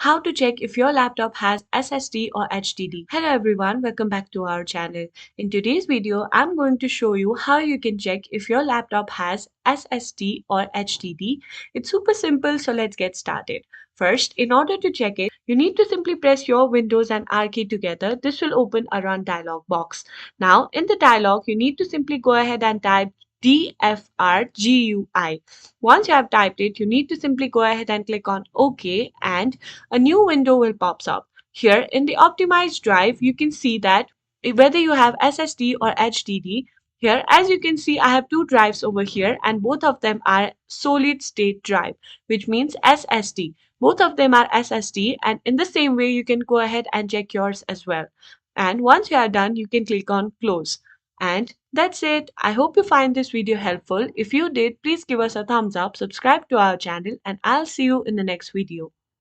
How to check if your laptop has SSD or HDD. Hello everyone, welcome back to our channel. In today's video, I'm going to show you how you can check if your laptop has SSD or HDD. It's super simple, so let's get started. First, in order to check it, you need to simply press your Windows and R key together. This will open a run dialog box. Now, in the dialog, you need to simply go ahead and type DFRGUI. Once you have typed it, you need to simply go ahead and click on OK, and a new window will pop up. Here in the optimized drive, you can see that whether you have SSD or HDD. Here, as you can see, I have two drives over here, and both of them are solid state drive, which means SSD. Both of them are SSD, and in the same way, you can go ahead and check yours as well. And once you are done, you can click on close. And that's it. I hope you find this video helpful. If you did, please give us a thumbs up, subscribe to our channel, and I'll see you in the next video.